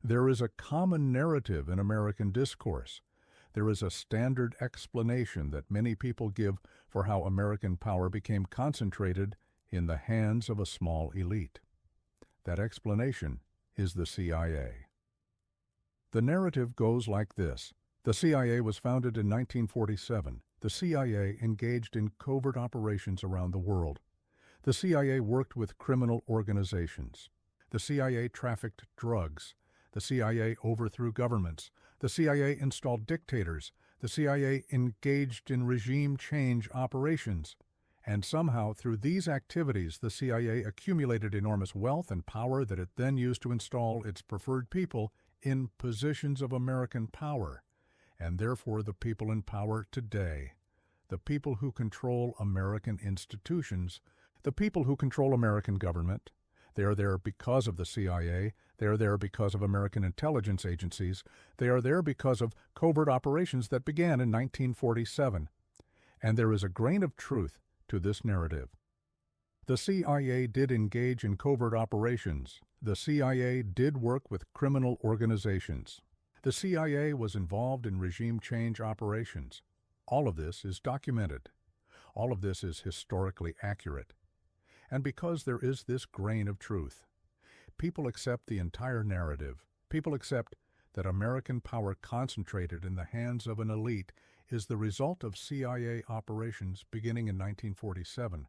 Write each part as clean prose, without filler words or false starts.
There is a common narrative in American discourse. There is a standard explanation that many people give for how American power became concentrated in the hands of a small elite. That explanation is the CIA. The narrative goes like this. The CIA was founded in 1947. The CIA engaged in covert operations around the world. The CIA worked with criminal organizations. The CIA trafficked drugs. The CIA overthrew governments. The CIA installed dictators. The CIA engaged in regime change operations. And somehow, through these activities, the CIA accumulated enormous wealth and power that it then used to install its preferred people in positions of American power, and therefore the people in power today, the people who control American institutions, the people who control American government. They are there because of the CIA. They are there because of American intelligence agencies. They are there because of covert operations that began in 1947. And there is a grain of truth to this narrative. The CIA did engage in covert operations. The CIA did work with criminal organizations. The CIA was involved in regime change operations. All of this is documented. All of this is historically accurate. And because there is this grain of truth, people accept the entire narrative. People accept that American power concentrated in the hands of an elite is the result of CIA operations beginning in 1947.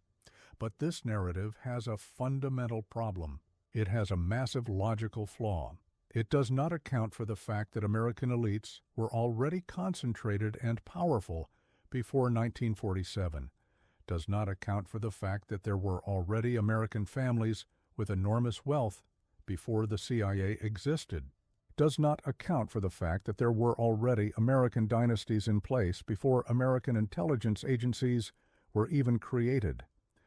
But this narrative has a fundamental problem. It has a massive logical flaw. It does not account for the fact that American elites were already concentrated and powerful before 1947. Does not account for the fact that there were already American families with enormous wealth before the CIA existed. Does not account for the fact that there were already American dynasties in place before American intelligence agencies were even created.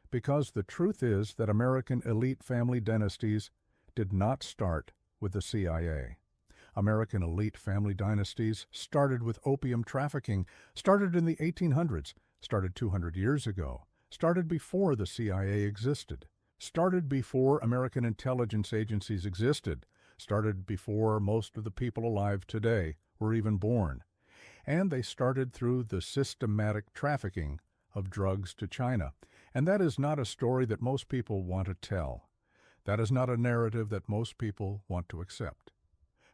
Because the truth is that American elite family dynasties did not start with the CIA. American elite family dynasties started with opium trafficking, started in the 1800s, started 200 years ago, started before the CIA existed, started before American intelligence agencies existed, started before most of the people alive today were even born. And they started through the systematic trafficking of drugs to China. And that is not a story that most people want to tell. That is not a narrative that most people want to accept.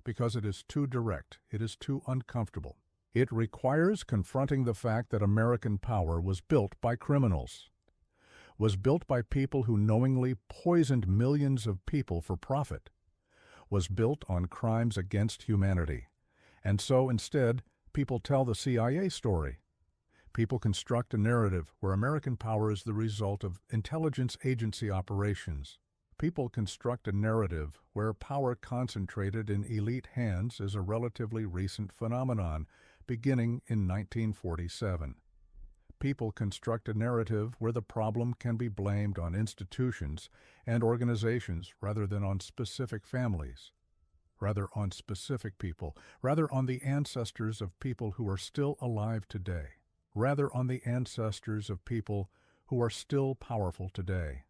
Because it is too direct, it is too uncomfortable. It requires confronting the fact that American power was built by criminals, was built by people who knowingly poisoned millions of people for profit, was built on crimes against humanity. And so instead, people tell the CIA story. People construct a narrative where American power is the result of intelligence agency operations. People construct a narrative where power concentrated in elite hands is a relatively recent phenomenon, beginning in 1947. People construct a narrative where the problem can be blamed on institutions and organizations rather than on specific families, rather on specific people, rather on the ancestors of people who are still alive today, rather on the ancestors of people who are still powerful today.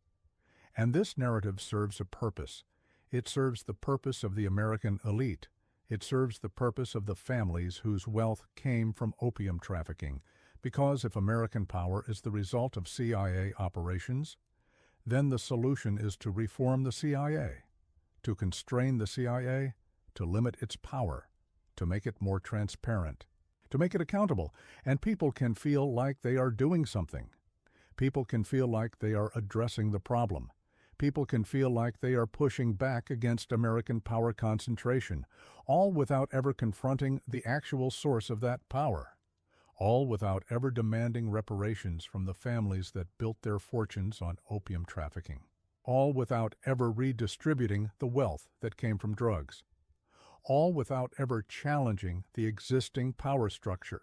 And this narrative serves a purpose. It serves the purpose of the American elite. It serves the purpose of the families whose wealth came from opium trafficking. Because if American power is the result of CIA operations, then the solution is to reform the CIA, to constrain the CIA, to limit its power, to make it more transparent, to make it accountable, and people can feel like they are doing something. People can feel like they are addressing the problem. People can feel like they are pushing back against American power concentration, all without ever confronting the actual source of that power, all without ever demanding reparations from the families that built their fortunes on opium trafficking, all without ever redistributing the wealth that came from drugs, all without ever challenging the existing power structure.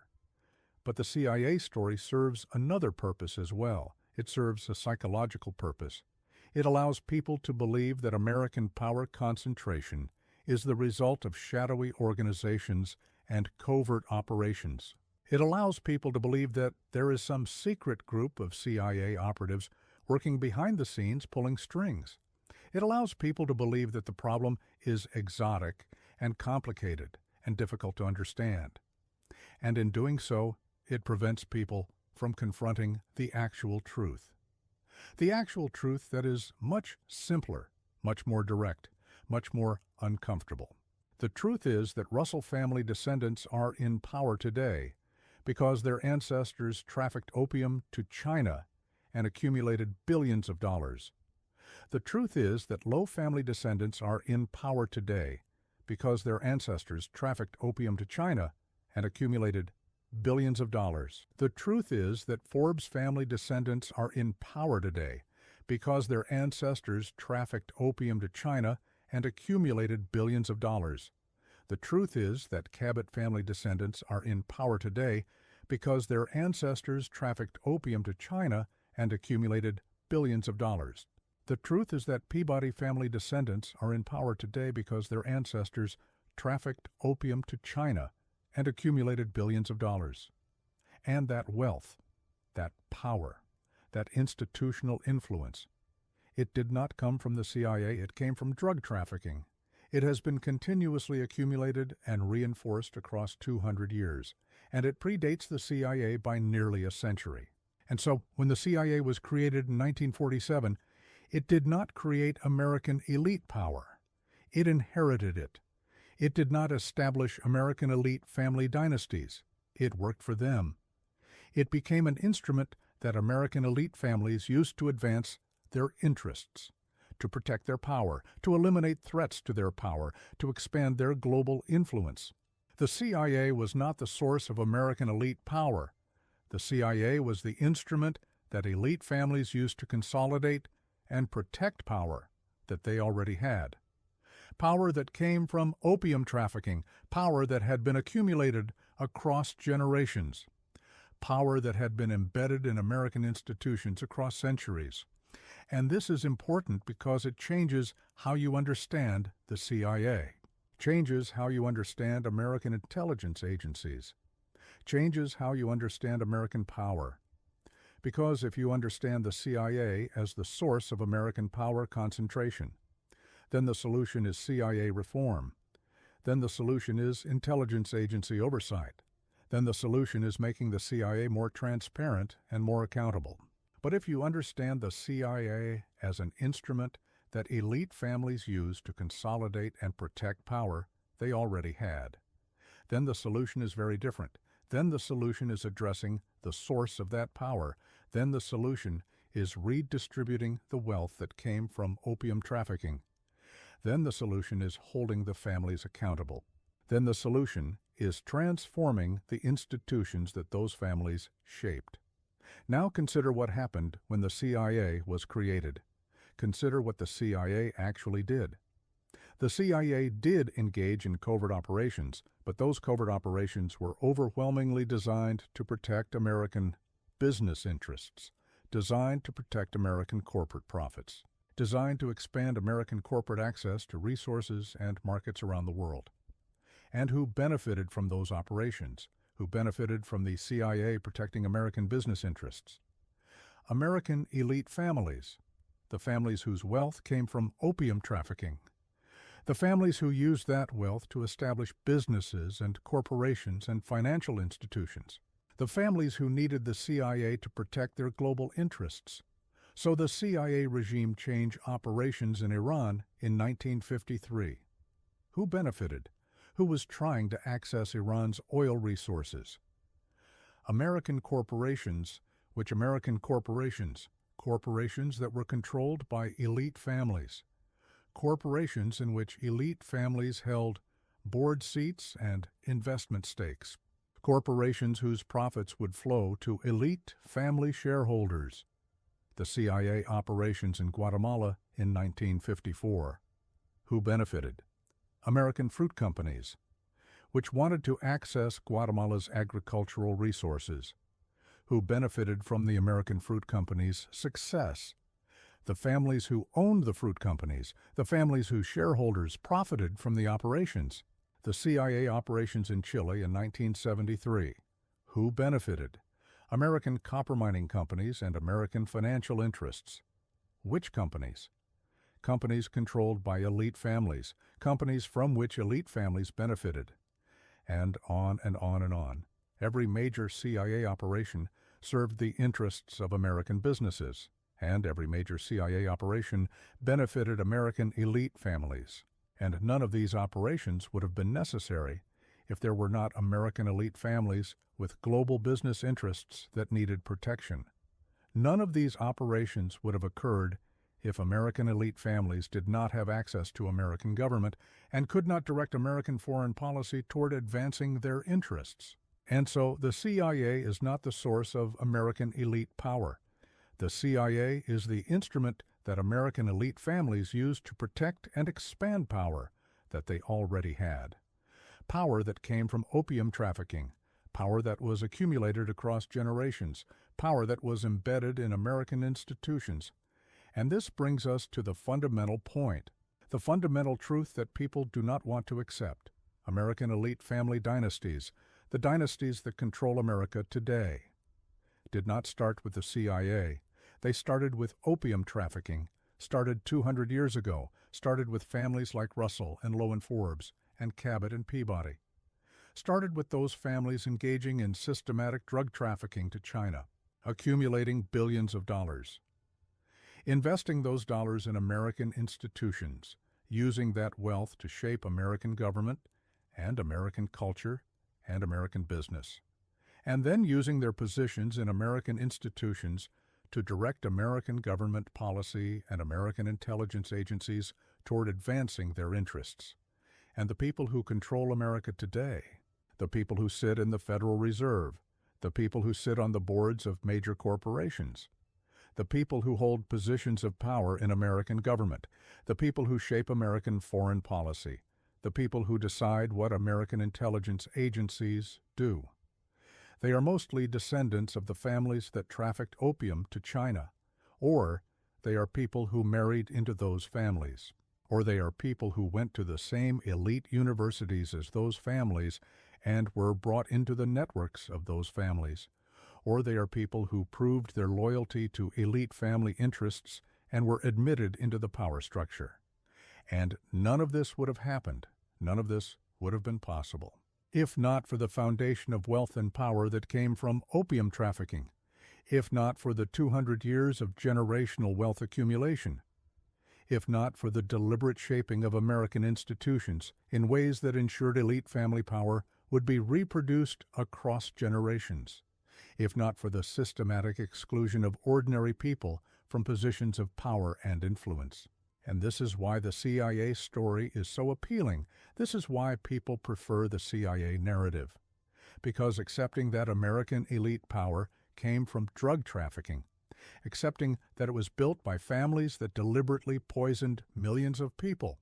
But the CIA story serves another purpose as well. It serves a psychological purpose. It allows people to believe that American power concentration is the result of shadowy organizations and covert operations. It allows people to believe that there is some secret group of CIA operatives working behind the scenes pulling strings. It allows people to believe that the problem is exotic and complicated and difficult to understand. And in doing so, it prevents people from confronting the actual truth. The actual truth that is much simpler, much more direct, much more uncomfortable. The truth is that Russell family descendants are in power today because their ancestors trafficked opium to China and accumulated billions of dollars. The truth is that Low family descendants are in power today because their ancestors trafficked opium to China and accumulated billions of dollars. The truth is that Forbes family descendants are in power today because their ancestors trafficked opium to China and accumulated billions of dollars. The truth is that Cabot family descendants are in power today because their ancestors trafficked opium to China and accumulated billions of dollars. The truth is that Peabody family descendants are in power today because their ancestors trafficked opium to China and accumulated billions of dollars. And that wealth, that power, that institutional influence, it did not come from the CIA, it came from drug trafficking. It has been continuously accumulated and reinforced across 200 years, and it predates the CIA by nearly a century. And so, when the CIA was created in 1947, it did not create American elite power. It inherited it. It did not establish American elite family dynasties. It worked for them. It became an instrument that American elite families used to advance their interests, to protect their power, to eliminate threats to their power, to expand their global influence. The CIA was not the source of American elite power. The CIA was the instrument that elite families used to consolidate and protect power that they already had. Power that came from opium trafficking, power that had been accumulated across generations, power that had been embedded in American institutions across centuries. And this is important because it changes how you understand the CIA, changes how you understand American intelligence agencies, changes how you understand American power. Because if you understand the CIA as the source of American power concentration, then the solution is CIA reform. Then the solution is intelligence agency oversight. Then the solution is making the CIA more transparent and more accountable. But if you understand the CIA as an instrument that elite families use to consolidate and protect power they already had, then the solution is very different. Then the solution is addressing the source of that power. Then the solution is redistributing the wealth that came from opium trafficking. Then the solution is holding the families accountable. Then the solution is transforming the institutions that those families shaped. Now consider what happened when the CIA was created. Consider what the CIA actually did. The CIA did engage in covert operations, but those covert operations were overwhelmingly designed to protect American business interests, designed to protect American corporate profits, designed to expand American corporate access to resources and markets around the world. And who benefited from those operations? Who benefited from the CIA protecting American business interests? American elite families, the families whose wealth came from opium trafficking, the families who used that wealth to establish businesses and corporations and financial institutions, the families who needed the CIA to protect their global interests. So the CIA regime changed operations in Iran in 1953. Who benefited? Who was trying to access Iran's oil resources? American corporations, corporations that were controlled by elite families, corporations in which elite families held board seats and investment stakes, corporations whose profits would flow to elite family shareholders. The CIA operations in Guatemala in 1954. Who benefited? American fruit companies, which wanted to access Guatemala's agricultural resources. Who benefited from the American fruit companies' success? The families who owned the fruit companies, the families whose shareholders profited from the operations. The CIA operations in Chile in 1973. Who benefited? American copper mining companies and American financial interests. Which companies? companies controlled by elite families, companies from which elite families benefited. And on and on and on. Every major CIA operation served the interests of American businesses, and every major CIA operation benefited American elite families. And none of these operations would have been necessary if there were not American elite families with global business interests that needed protection. None of these operations would have occurred if American elite families did not have access to American government and could not direct American foreign policy toward advancing their interests. And so the CIA is not the source of American elite power. The CIA is the instrument that American elite families used to protect and expand power that they already had. Power that came from opium trafficking, power that was accumulated across generations, power that was embedded in American institutions. And this brings us to the fundamental point, the fundamental truth that people do not want to accept. American elite family dynasties, the dynasties that control America today, did not start with the CIA. They started with opium trafficking, started 200 years ago, started with families like Russell and Lowen Forbes and Cabot and Peabody. Started with those families engaging in systematic drug trafficking to China, accumulating billions of dollars. Investing those dollars in American institutions, using that wealth to shape American government and American culture and American business, and then using their positions in American institutions to direct American government policy and American intelligence agencies toward advancing their interests. And the people who control America today, the people who sit in the Federal Reserve, the people who sit on the boards of major corporations, the people who hold positions of power in American government, the people who shape American foreign policy, the people who decide what American intelligence agencies do. They are mostly descendants of the families that trafficked opium to China, or they are people who married into those families, or they are people who went to the same elite universities as those families and were brought into the networks of those families, or they are people who proved their loyalty to elite family interests and were admitted into the power structure. And none of this would have happened, none of this would have been possible, if not for the foundation of wealth and power that came from opium trafficking, if not for the 200 years of generational wealth accumulation, if not for the deliberate shaping of American institutions in ways that ensured elite family power would be reproduced across generations, if not for the systematic exclusion of ordinary people from positions of power and influence. And this is why the CIA story is so appealing. This is why people prefer the CIA narrative. Because accepting that American elite power came from drug trafficking, accepting that it was built by families that deliberately poisoned millions of people,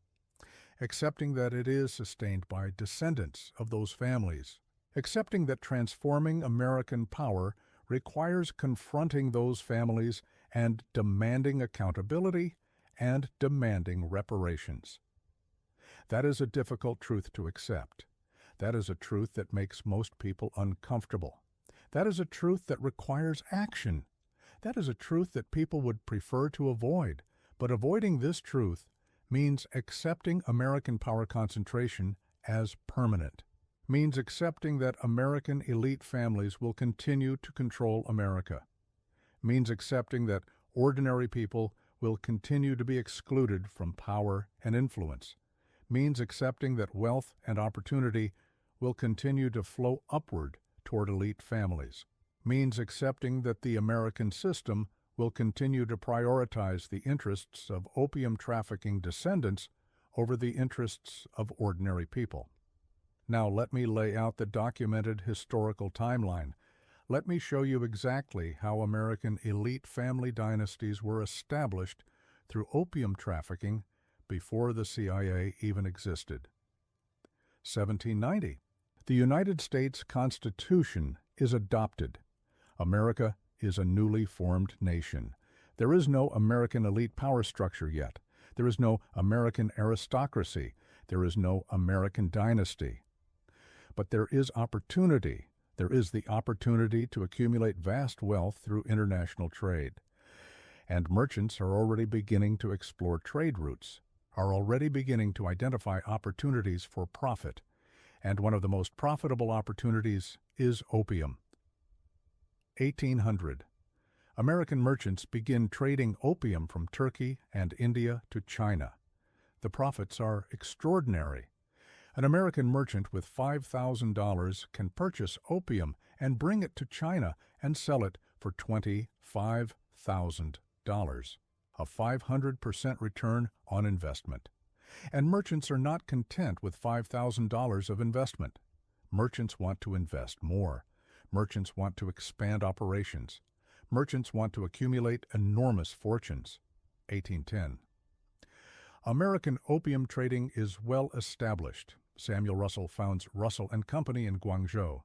accepting that it is sustained by descendants of those families, accepting that transforming American power requires confronting those families and demanding accountability and demanding reparations. That is a difficult truth to accept. That is a truth that makes most people uncomfortable. That is a truth that requires action. That is a truth that people would prefer to avoid. But avoiding this truth means accepting American power concentration as permanent, means accepting that American elite families will continue to control America, means accepting that ordinary people will continue to be excluded from power and influence, means accepting that wealth and opportunity will continue to flow upward toward elite families, means accepting that the American system will continue to prioritize the interests of opium trafficking descendants over the interests of ordinary people. Now let me lay out the documented historical timeline. Let me show you exactly how American elite family dynasties were established through opium trafficking before the CIA even existed. 1790. The United States Constitution is adopted. America is a newly formed nation. There is no American elite power structure yet. There is no American aristocracy. There is no American dynasty. But there is opportunity. There is the opportunity to accumulate vast wealth through international trade. and merchants are already beginning to explore trade routes, are already beginning to identify opportunities for profit, and one of the most profitable opportunities is opium. 1800. American merchants begin trading opium from Turkey and India to China. The profits are extraordinary. An American merchant with $5,000 can purchase opium and bring it to China and sell it for $25,000, a 500% return on investment. And merchants are not content with $5,000 of investment. Merchants want to invest more. Merchants want to expand operations. Merchants want to accumulate enormous fortunes. 1810. American opium trading is well established. Samuel Russell founds Russell and Company in Guangzhou.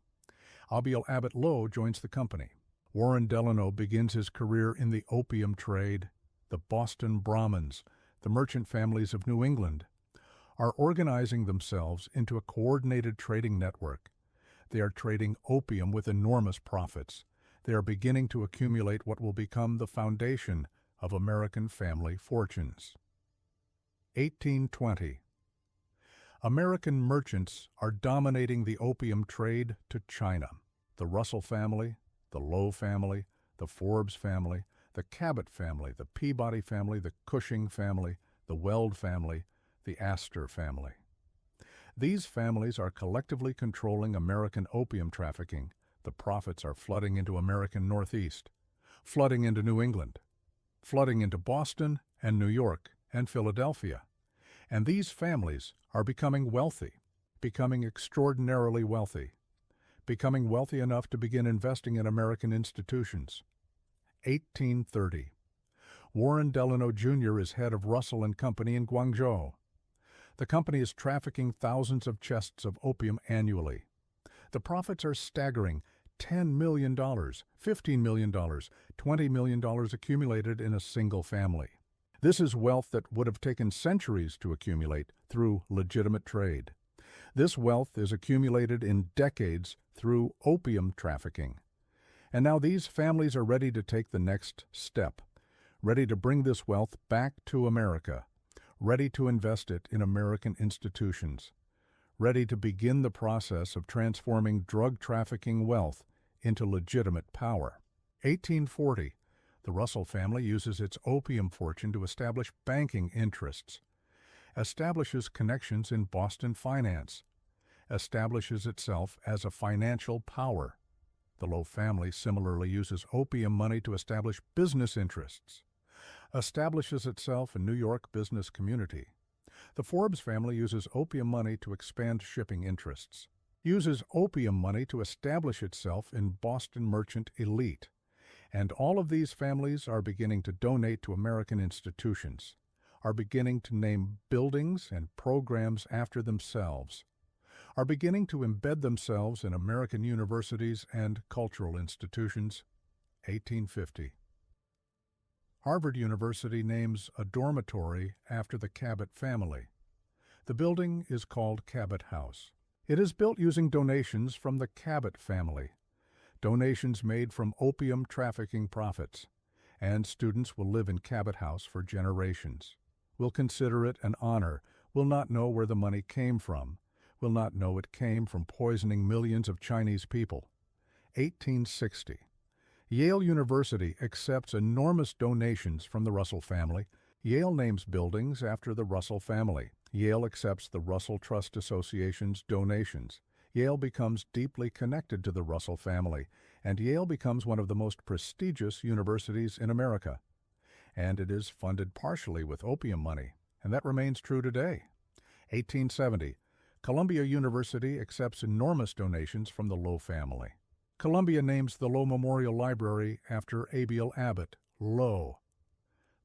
Abiel Abbott Lowe joins the company. Warren Delano begins his career in the opium trade. The Boston Brahmins, the merchant families of New England, are organizing themselves into a coordinated trading network. They are trading opium with enormous profits. They are beginning to accumulate what will become the foundation of American family fortunes. 1820. American merchants are dominating the opium trade to China. The Russell family, the Lowe family, the Forbes family, the Cabot family, the Peabody family, the Cushing family, the Weld family, the Astor family. These families are collectively controlling American opium trafficking. The profits are flooding into American Northeast, flooding into New England, flooding into Boston and New York and Philadelphia. And these families are becoming wealthy, becoming extraordinarily wealthy, becoming wealthy enough to begin investing in American institutions. 1830. Warren Delano Jr. is head of Russell and Company in Guangzhou. The company is trafficking thousands of chests of opium annually. The profits are staggering: $10 million, $15 million, $20 million accumulated in a single family. This is wealth that would have taken centuries to accumulate through legitimate trade. This wealth is accumulated in decades through opium trafficking. And now these families are ready to take the next step, ready to bring this wealth back to America, ready to invest it in American institutions, ready to begin the process of transforming drug trafficking wealth into legitimate power. 1840. The Russell family uses its opium fortune to establish banking interests, establishes connections in Boston finance, establishes itself as a financial power. The Lowe family similarly uses opium money to establish business interests, establishes itself a New York business community. The Forbes family uses opium money to expand shipping interests, uses opium money to establish itself in Boston merchant elite. And all of these families are beginning to donate to American institutions, are beginning to name buildings and programs after themselves, are beginning to embed themselves in American universities and cultural institutions. 1850. Harvard University names a dormitory after the Cabot family. The building is called Cabot House. It is built using donations from the Cabot family, donations made from opium trafficking profits, and students will live in Cabot House for generations, will consider it an honor, will not know where the money came from, will not know it came from poisoning millions of Chinese people. 1860. Yale University accepts enormous donations from the Russell family. Yale names buildings after the Russell family. Yale accepts the Russell Trust Association's donations. Yale becomes deeply connected to the Russell family, and Yale becomes one of the most prestigious universities in America. And it is funded partially with opium money, and that remains true today. 1870. Columbia University accepts enormous donations from the Lowe family. Columbia names the Lowe Memorial Library after Abiel Abbott Lowe.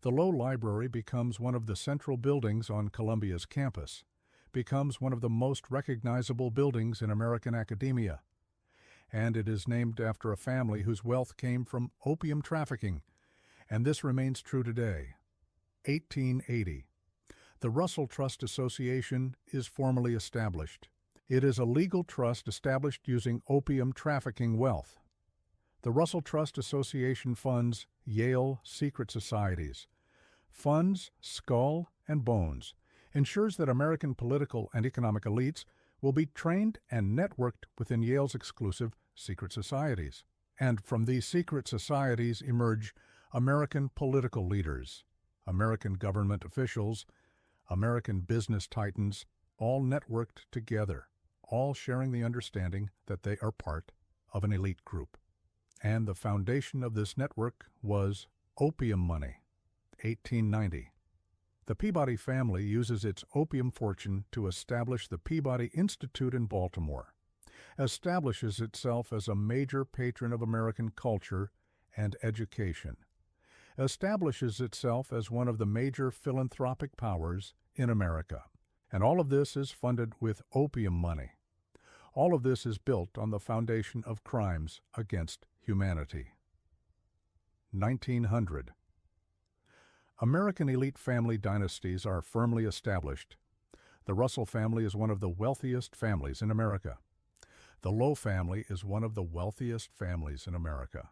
The Lowe Library becomes one of the central buildings on Columbia's campus, becomes one of the most recognizable buildings in American academia, and it is named after a family whose wealth came from opium trafficking, and this remains true today. 1880. The Russell Trust Association is formally established. It is a legal trust established using opium trafficking wealth. The Russell Trust Association funds Yale secret societies, funds Skull and Bones, ensures that American political and economic elites will be trained and networked within Yale's exclusive secret societies. And from these secret societies emerge American political leaders, American government officials, American business titans, all networked together, all sharing the understanding that they are part of an elite group. And the foundation of this network was opium money, 1890. The Peabody family uses its opium fortune to establish the Peabody Institute in Baltimore, establishes itself as a major patron of American culture and education, establishes itself as one of the major philanthropic powers in America. And all of this is funded with opium money. All of this is built on the foundation of crimes against humanity. 1900. American elite family dynasties are firmly established. The Russell family is one of the wealthiest families in America. The Low family is one of the wealthiest families in America.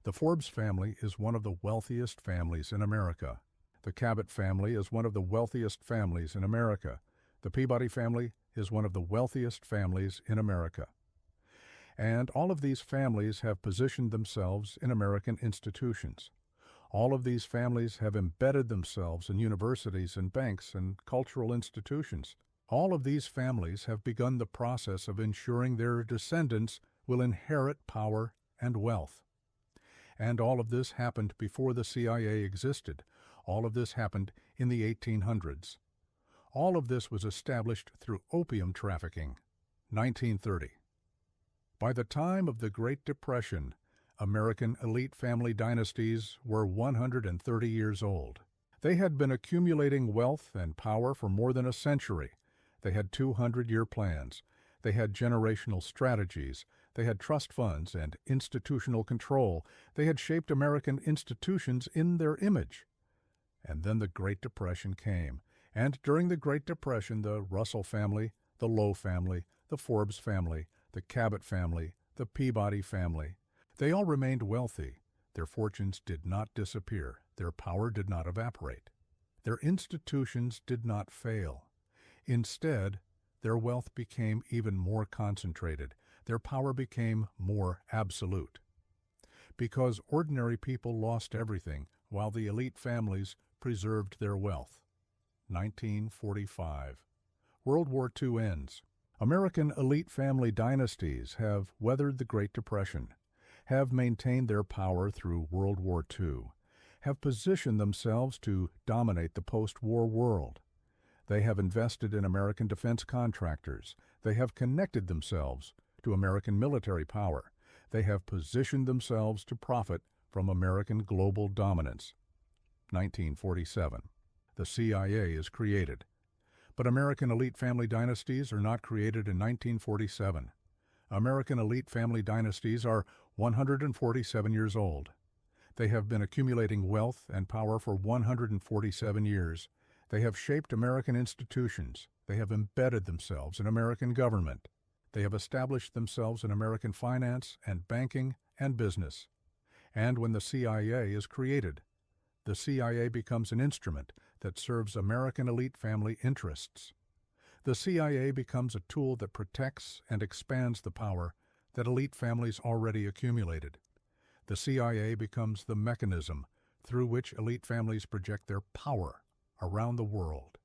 The Forbes family is one of the wealthiest families in America. The Cabot family is one of the wealthiest families in America. The Peabody family is one of the wealthiest families in America. And all of these families have positioned themselves in American institutions. All of these families have embedded themselves in universities and banks and cultural institutions. All of these families have begun the process of ensuring their descendants will inherit power and wealth. And all of this happened before the CIA existed. All of this happened in the 1800s. All of this was established through opium trafficking. 1930. By the time of the Great Depression, American elite family dynasties were 130 years old. They had been accumulating wealth and power for more than a century. They had 200-year plans. They had generational strategies. They had trust funds and institutional control. They had shaped American institutions in their image. And then the Great Depression came. And during the Great Depression, the Russell family, the Low family, the Forbes family, the Cabot family, the Peabody family, they all remained wealthy. Their fortunes did not disappear. Their power did not evaporate. Their institutions did not fail. Instead, their wealth became even more concentrated. Their power became more absolute. Because ordinary people lost everything, while the elite families preserved their wealth. 1945. World War II ends. American elite family dynasties have weathered the Great Depression, have maintained their power through World War II, have positioned themselves to dominate the post-war world. They have invested in American defense contractors. They have connected themselves to American military power. They have positioned themselves to profit from American global dominance. 1947. The CIA is created. But American elite family dynasties are not created in 1947. American elite family dynasties are 147 years old. They have been accumulating wealth and power for 147 years. They have shaped American institutions. They have embedded themselves in American government. They have established themselves in American finance and banking and business. And when the CIA is created, the CIA becomes an instrument that serves American elite family interests. The CIA becomes a tool that protects and expands the power that elite families already accumulated. The CIA becomes the mechanism through which elite families project their power around the world.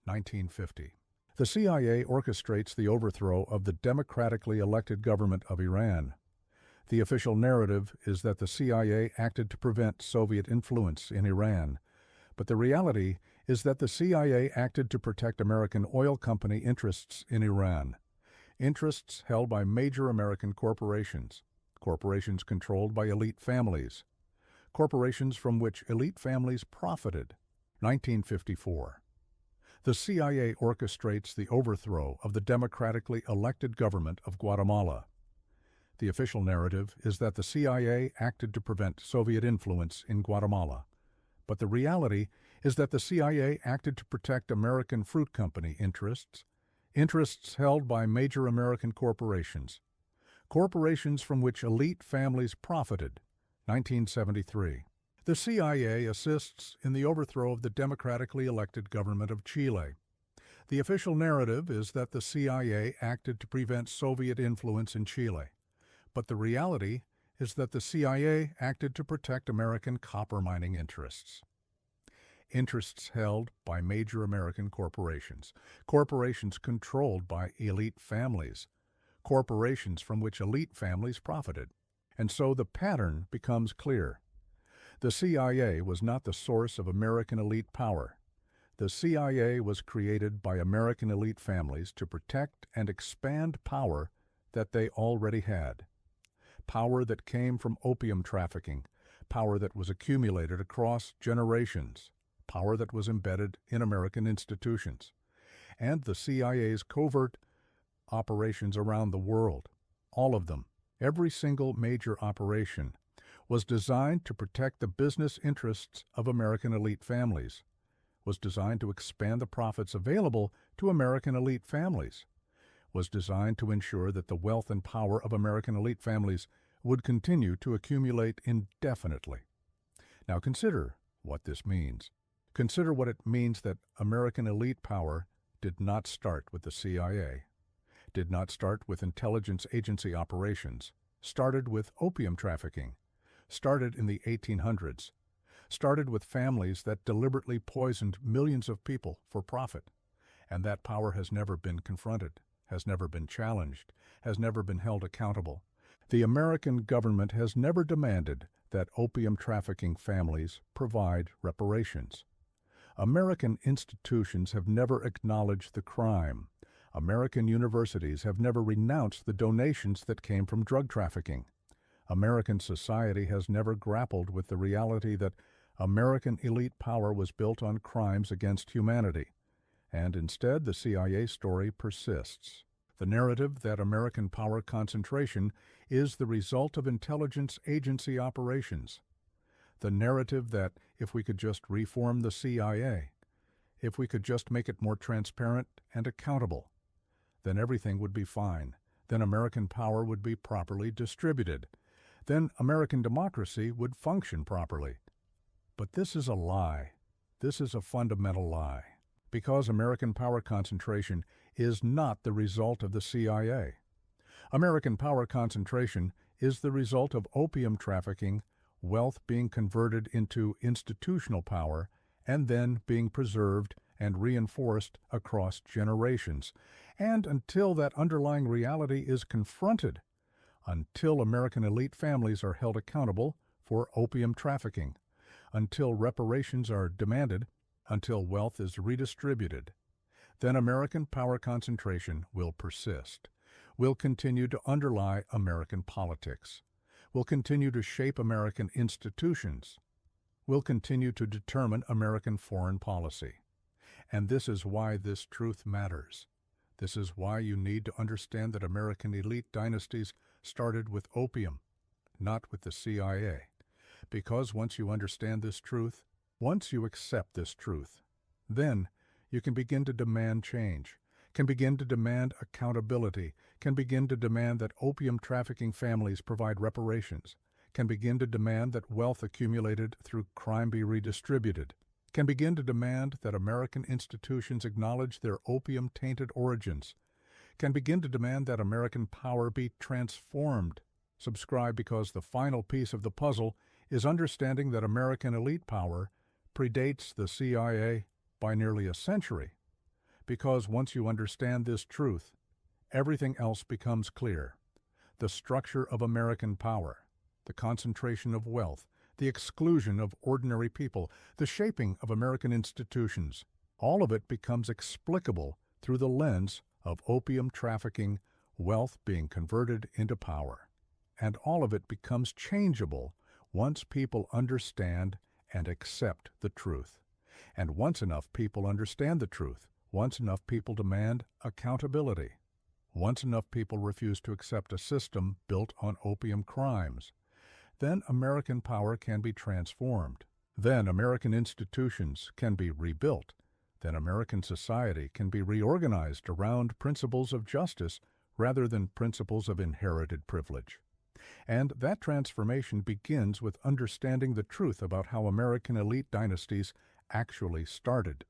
1950. The CIA orchestrates the overthrow of the democratically elected government of Iran. The official narrative is that the CIA acted to prevent Soviet influence in Iran, but the reality is that the CIA acted to protect American oil company interests in Iran, interests held by major American corporations, corporations controlled by elite families, corporations from which elite families profited. 1954. The CIA orchestrates the overthrow of the democratically elected government of Guatemala. The official narrative is that the CIA acted to prevent Soviet influence in Guatemala, but the reality is that the CIA acted to protect American fruit company interests, interests held by major American corporations, Corporations from which elite families profited, 1973. The CIA assists in the overthrow of the democratically elected government of Chile. The official narrative is that the CIA acted to prevent Soviet influence in Chile, but the reality is that the CIA acted to protect American copper mining interests. Interests held by major American corporations, corporations controlled by elite families, corporations from which elite families profited. And so the pattern becomes clear. The CIA was not the source of American elite power. The CIA was created by American elite families to protect and expand power that they already had. Power that came from opium trafficking, power that was accumulated across generations, power that was embedded in American institutions, and the CIA's covert operations around the world, all of them, every single major operation, was designed to protect the business interests of American elite families, was designed to expand the profits available to American elite families, was designed to ensure that the wealth and power of American elite families would continue to accumulate indefinitely. Now consider what this means. Consider what it means that American elite power did not start with the CIA, did not start with intelligence agency operations, started with opium trafficking, started in the 1800s, started with families that deliberately poisoned millions of people for profit, and that power has never been confronted, has never been challenged, has never been held accountable. The American government has never demanded that opium trafficking families provide reparations. American institutions have never acknowledged the crime. American universities have never renounced the donations that came from drug trafficking. American society has never grappled with the reality that American elite power was built on crimes against humanity, and instead the CIA story persists. The narrative that American power concentration is the result of intelligence agency operations. The narrative that if we could just reform the CIA, if we could just make it more transparent and accountable, then everything would be fine. Then American power would be properly distributed. Then American democracy would function properly. But this is a lie. This is a fundamental lie. Because American power concentration is not the result of the CIA. American power concentration is the result of opium trafficking, wealth being converted into institutional power, and then being preserved and reinforced across generations. And until that underlying reality is confronted, until American elite families are held accountable for opium trafficking, until reparations are demanded, until wealth is redistributed, then American power concentration will persist, will continue to underlie American politics, will continue to shape American institutions, will continue to determine American foreign policy. And this is why this truth matters. This is why you need to understand that American elite dynasties started with opium, not with the CIA. Because once you understand this truth, once you accept this truth, then you can begin to demand change, can begin to demand accountability, can begin to demand that opium trafficking families provide reparations, can begin to demand that wealth accumulated through crime be redistributed, can begin to demand that American institutions acknowledge their opium-tainted origins, can begin to demand that American power be transformed. Subscribe because the final piece of the puzzle is understanding that American elite power predates the CIA by nearly a century. Because once you understand this truth, everything else becomes clear. The structure of American power, the concentration of wealth, the exclusion of ordinary people, the shaping of American institutions, all of it becomes explicable through the lens of opium trafficking, wealth being converted into power. And all of it becomes changeable once people understand and accept the truth. And once enough people understand the truth, once enough people demand accountability, once enough people refuse to accept a system built on opium crimes, then American power can be transformed. Then American institutions can be rebuilt. Then American society can be reorganized around principles of justice rather than principles of inherited privilege. And that transformation begins with understanding the truth about how American elite dynasties actually started.